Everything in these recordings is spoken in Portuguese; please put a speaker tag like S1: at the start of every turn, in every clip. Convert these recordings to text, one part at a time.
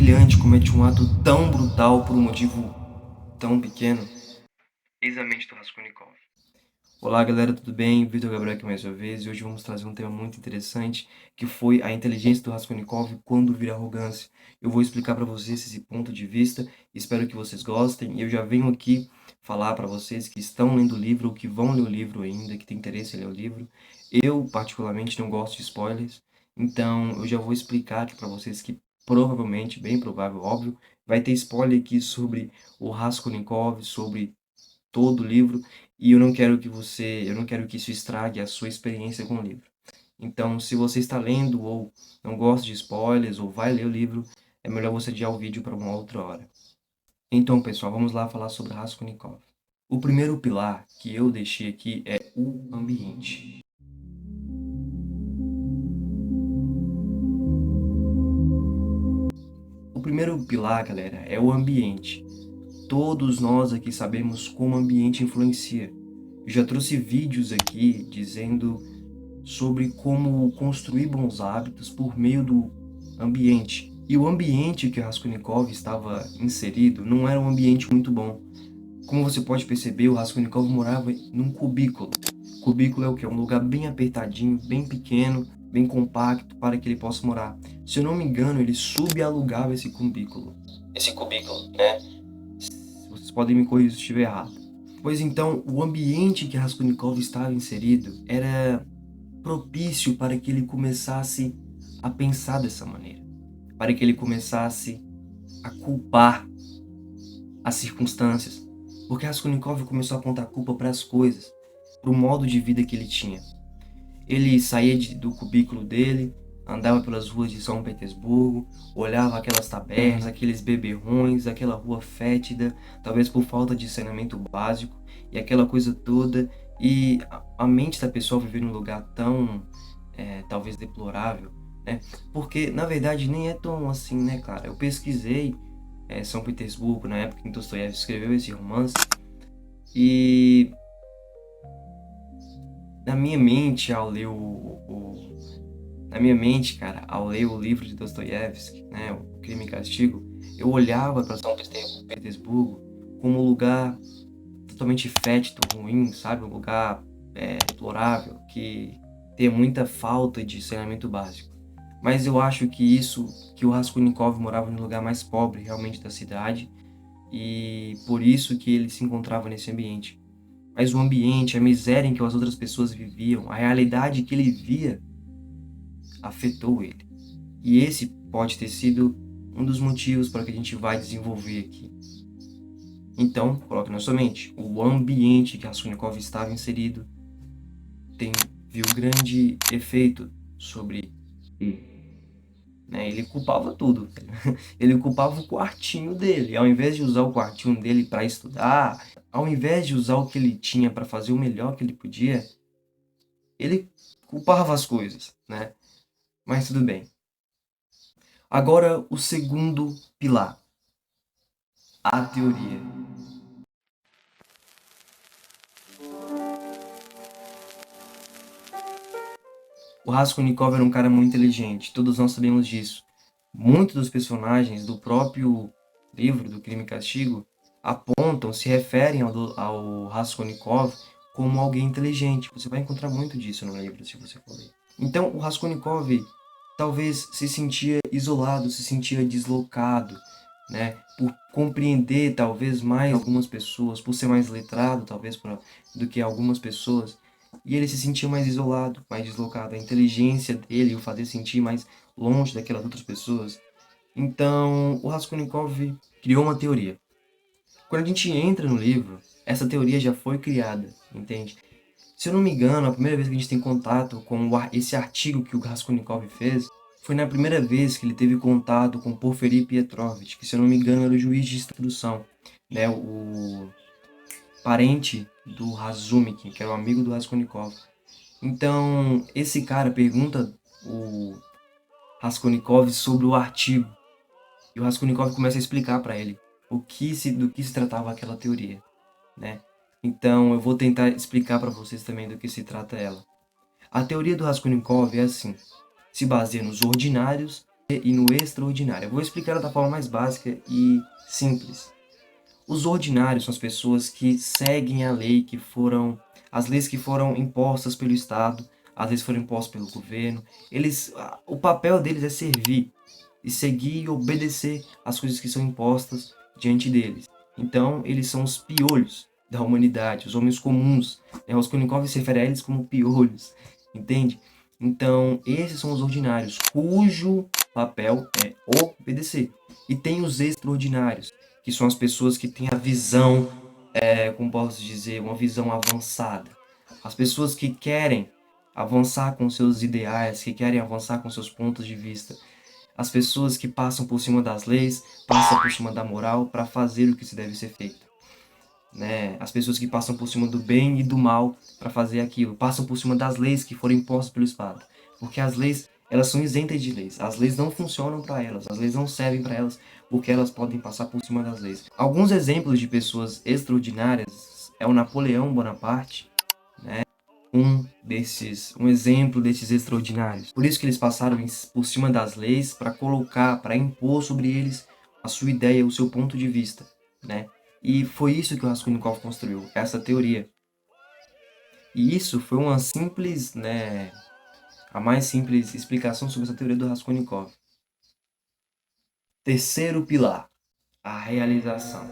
S1: brilhante comete um ato tão brutal por um motivo tão pequeno? Eis a mente do Raskolnikov. Olá galera, tudo bem? Vitor Gabriel aqui mais uma vez, e hoje vamos trazer um tema muito interessante, que foi a inteligência do Raskolnikov quando vira arrogância. Eu vou explicar para vocês esse ponto de vista, espero que vocês gostem, e eu já venho aqui falar para vocês que estão lendo o livro, ou que vão ler o livro ainda, que tem interesse em ler o livro. Eu, particularmente, não gosto de spoilers, então eu já vou explicar aqui para vocês que provavelmente, bem provável, óbvio, vai ter spoiler aqui sobre o Raskolnikov, sobre todo o livro, e eu não quero que isso estrague a sua experiência com o livro. Então, se você está lendo ou não gosta de spoilers ou vai ler o livro, é melhor você adiar o vídeo para uma outra hora. Então, pessoal, vamos lá falar sobre Raskolnikov. O primeiro pilar que eu deixei aqui é o ambiente. O primeiro pilar, galera, é o ambiente. Todos nós aqui sabemos como o ambiente influencia. Eu já trouxe vídeos aqui dizendo sobre como construir bons hábitos por meio do ambiente. E o ambiente que Raskolnikov estava inserido não era um ambiente muito bom. Como você pode perceber, o Raskolnikov morava num cubículo. Cubículo é o quê? Um lugar bem apertadinho, bem pequeno, bem compacto para que ele possa morar. Se eu não me engano, ele subalugava esse cubículo. Né? Vocês podem me corrigir se eu estiver errado. Pois então, o ambiente que Raskolnikov estava inserido era propício para que ele começasse a pensar dessa maneira, para que ele começasse a culpar as circunstâncias, porque Raskolnikov começou a apontar culpa para as coisas, para o modo de vida que ele tinha. Ele saía do cubículo dele, andava pelas ruas de São Petersburgo, olhava aquelas tabernas, aqueles beberrões, aquela rua fétida, talvez por falta de saneamento básico, e aquela coisa toda, e a mente da pessoa viver num lugar tão, talvez deplorável, né? Porque, na verdade, nem é tão assim, né, cara? Eu pesquisei São Petersburgo, na época em que Dostoiévski escreveu esse romance, e na minha mente, ao ler na minha mente, cara, ao ler o livro de Dostoiévski, né, O Crime e Castigo, eu olhava para São Petersburgo como um lugar totalmente fétido, ruim, sabe? Um lugar deplorável, que tem muita falta de saneamento básico. Mas eu acho que o Raskolnikov morava no lugar mais pobre realmente da cidade, e por isso que ele se encontrava nesse ambiente. Mas o ambiente, a miséria em que as outras pessoas viviam, a realidade que ele via, afetou ele. E esse pode ter sido um dos motivos para que a gente vai desenvolver aqui. Então, coloque na sua mente, o ambiente que Raskolnikov estava inserido viu grande efeito sobre ele. Né? Ele culpava tudo. Ele culpava o quartinho dele. Ao invés de usar o quartinho dele para estudar, ao invés de usar o que ele tinha para fazer o melhor que ele podia, ele culpava as coisas, né? Mas tudo bem. Agora, o segundo pilar, a teoria. O Raskolnikov era um cara muito inteligente, todos nós sabemos disso. Muitos dos personagens do próprio livro do Crime e Castigo apontam, se referem ao Raskolnikov como alguém inteligente. Você vai encontrar muito disso no livro, se você for ler. Então, o Raskolnikov talvez se sentia isolado, se sentia deslocado, né? Por compreender talvez mais algumas pessoas, por ser mais letrado talvez do que algumas pessoas. E ele se sentia mais isolado, mais deslocado. A inteligência dele o fazia sentir mais longe daquelas outras pessoas. Então, o Raskolnikov criou uma teoria. Quando a gente entra no livro, essa teoria já foi criada, entende? Se eu não me engano, a primeira vez que a gente tem contato com esse artigo que o Raskolnikov fez, foi na primeira vez que ele teve contato com Porfiri Petrovich, que se eu não me engano era o juiz de instrução, né? O parente do Razumikin, que era o amigo do Raskolnikov. Então, esse cara pergunta o Raskolnikov sobre o artigo. E o Raskolnikov começa a explicar para ele do que se tratava aquela teoria, né? Então, eu vou tentar explicar para vocês também do que se trata ela. A teoria do Raskolnikov é assim: se baseia nos ordinários e no extraordinário. Eu vou explicar da forma mais básica e simples. Os ordinários são as pessoas que seguem a lei as leis que foram impostas pelo Estado, as leis que foram impostas pelo governo. O papel deles é servir e seguir e obedecer às coisas que são impostas diante deles. Então, eles são os piolhos da humanidade, os homens comuns. Raskolnikov se refere a eles como piolhos, entende? Então, esses são os ordinários, cujo papel é obedecer. E tem os extraordinários, que são as pessoas que têm a visão, como posso dizer, uma visão avançada. As pessoas que querem avançar com seus ideais, que querem avançar com seus pontos de vista. As pessoas que passam por cima das leis, passam por cima da moral para fazer o que se deve ser feito. Né? As pessoas que passam por cima do bem e do mal para fazer aquilo, passam por cima das leis que foram impostas pelo Estado. Porque as leis, elas são isentas de leis. As leis não funcionam para elas, as leis não servem para elas, porque elas podem passar por cima das leis. Alguns exemplos de pessoas extraordinárias é o Napoleão Bonaparte, né? Um exemplo desses extraordinários. Por isso que eles passaram por cima das leis para impor sobre eles a sua ideia, o seu ponto de vista, né? E foi isso que o Raskolnikov construiu, essa teoria. E isso foi uma simples, né, a mais simples explicação sobre essa teoria do Raskolnikov. Terceiro pilar, a realização.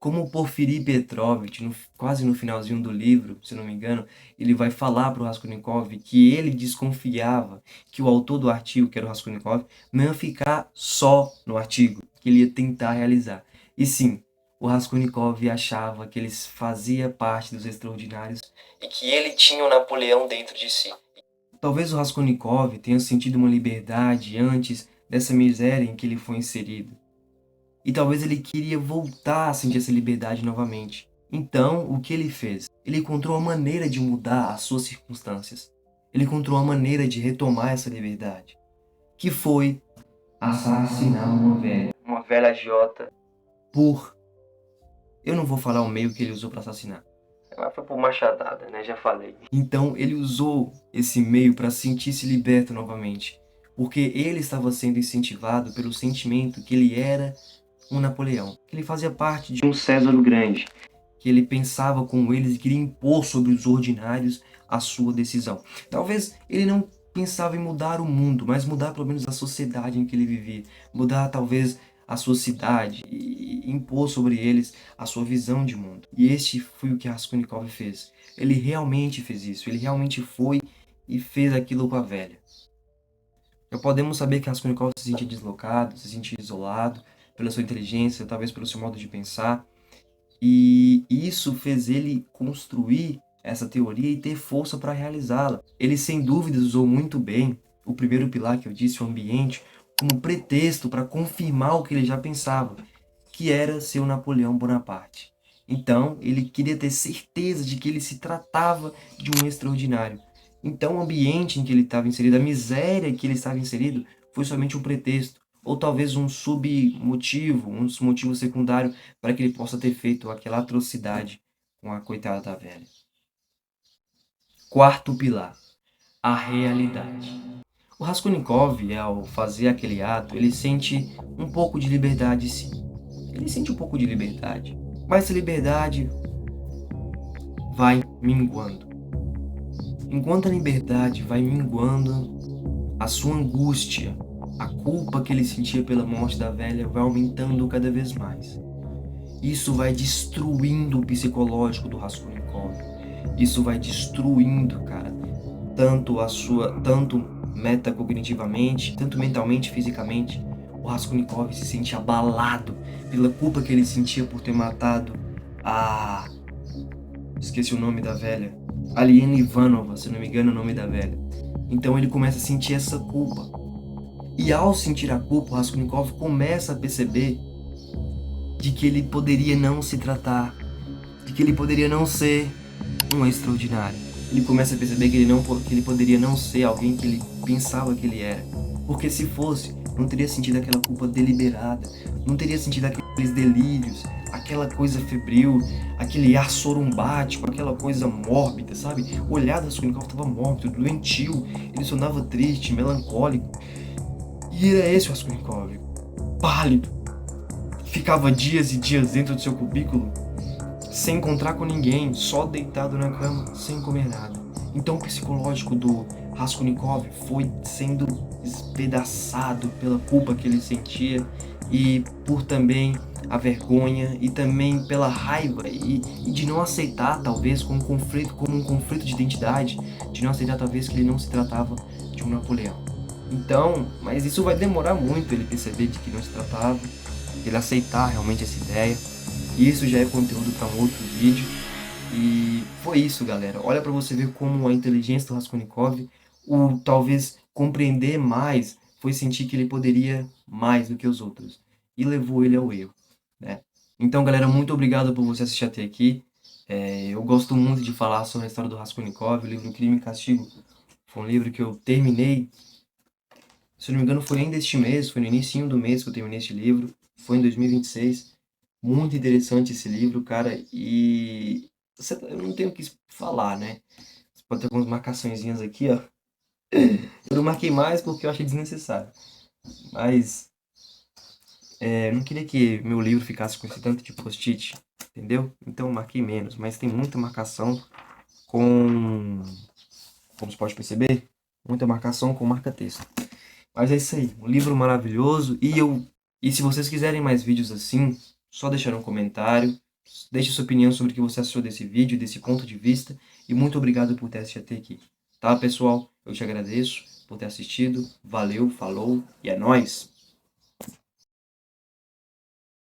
S1: Como o Porfiri Petrovich, quase no finalzinho do livro, se não me engano, ele vai falar para o Raskolnikov que ele desconfiava que o autor do artigo, que era o Raskolnikov, não ia ficar só no artigo, que ele ia tentar realizar. E sim, o Raskolnikov achava que ele fazia parte dos extraordinários e que ele tinha o Napoleão dentro de si. Talvez o Raskolnikov tenha sentido uma liberdade antes dessa miséria em que ele foi inserido. E talvez ele queria voltar a sentir essa liberdade novamente. Então, o que ele fez? Ele encontrou uma maneira de mudar as suas circunstâncias. Ele encontrou uma maneira de retomar essa liberdade. Que foi assassinar uma velha agiota eu não vou falar o meio que ele usou para assassinar. Ela foi por machadada, né? Já falei. Então, ele usou esse meio para sentir-se liberto novamente. Porque ele estava sendo incentivado pelo sentimento que ele era um Napoleão, que ele fazia parte de um César o Grande, que ele pensava como eles e queria impor sobre os ordinários a sua decisão. Talvez ele não pensava em mudar o mundo, mas mudar pelo menos a sociedade em que ele vivia, mudar talvez a sua cidade e impor sobre eles a sua visão de mundo. E este foi o que Raskolnikov fez. Ele realmente fez isso, ele realmente foi e fez aquilo com a velha. Já podemos saber que Raskolnikov se sentia deslocado, se sentia isolado, pela sua inteligência, talvez pelo seu modo de pensar. E isso fez ele construir essa teoria e ter força para realizá-la. Ele, sem dúvidas, usou muito bem o primeiro pilar que eu disse, o ambiente, como pretexto para confirmar o que ele já pensava, que era ser o Napoleão Bonaparte. Então, ele queria ter certeza de que ele se tratava de um extraordinário. Então, o ambiente em que ele estava inserido, a miséria em que ele estava inserido, foi somente um pretexto, ou talvez um submotivo, um motivo secundário para que ele possa ter feito aquela atrocidade com a coitada da velha. Quarto pilar, a realidade. O Raskolnikov, ao fazer aquele ato, ele sente um pouco de liberdade, sim. Ele sente um pouco de liberdade, mas essa liberdade vai minguando. Enquanto a liberdade vai minguando, a sua angústia, a culpa que ele sentia pela morte da velha vai aumentando cada vez mais. Isso vai destruindo o psicológico do Raskolnikov. Isso vai destruindo, cara, tanto metacognitivamente, tanto mentalmente, fisicamente. O Raskolnikov se sente abalado pela culpa que ele sentia por ter matado esqueci o nome da velha. Aliena Ivanova, se não me engano é o nome da velha. Então ele começa a sentir essa culpa. E ao sentir a culpa, o Raskolnikov começa a perceber de que ele poderia não se tratar, de que ele poderia não ser um extraordinário. Ele começa a perceber que ele poderia não ser alguém que ele pensava que ele era. Porque se fosse, não teria sentido aquela culpa deliberada, não teria sentido aqueles delírios, aquela coisa febril, aquele ar sorumbático, aquela coisa mórbida, sabe? O olhar do Raskolnikov estava mórbido, doentio, ele sonava triste, melancólico. E era esse o Raskolnikov, pálido. Ficava dias e dias dentro do seu cubículo, sem encontrar com ninguém, só deitado na cama, sem comer nada. Então o psicológico do Raskolnikov foi sendo despedaçado pela culpa que ele sentia e por também a vergonha e também pela raiva e de não aceitar talvez como um conflito de identidade, de não aceitar talvez que ele não se tratava de um Napoleão. Então, mas isso vai demorar muito ele perceber de que não se tratava, ele aceitar realmente essa ideia. E isso já é conteúdo para um outro vídeo. E foi isso, galera. Olha para você ver como a inteligência do Raskolnikov, o talvez compreender mais, foi sentir que ele poderia mais do que os outros. E levou ele ao erro, né? Então, galera, muito obrigado por você assistir até aqui. Eu gosto muito de falar sobre a história do Raskolnikov, o livro Crime e Castigo. Foi um livro que eu terminei, se não me engano, foi ainda este mês, foi no início do mês que eu terminei este livro. Foi em 2026. Muito interessante esse livro, cara, e eu não tenho o que falar, né? Você pode ter algumas marcaçõezinhas aqui, ó. Eu não marquei mais porque eu achei desnecessário. Mas não queria que meu livro ficasse com esse tanto de post-it, entendeu? Então eu marquei menos, mas tem muita marcação com... Como você pode perceber, muita marcação com marca-texto. Mas é isso aí, um livro maravilhoso. E se vocês quiserem mais vídeos assim, só deixar um comentário. Deixe sua opinião sobre o que você achou desse vídeo, desse ponto de vista. E muito obrigado por ter assistido até aqui. Tá, pessoal? Eu te agradeço por ter assistido. Valeu, falou e é nóis!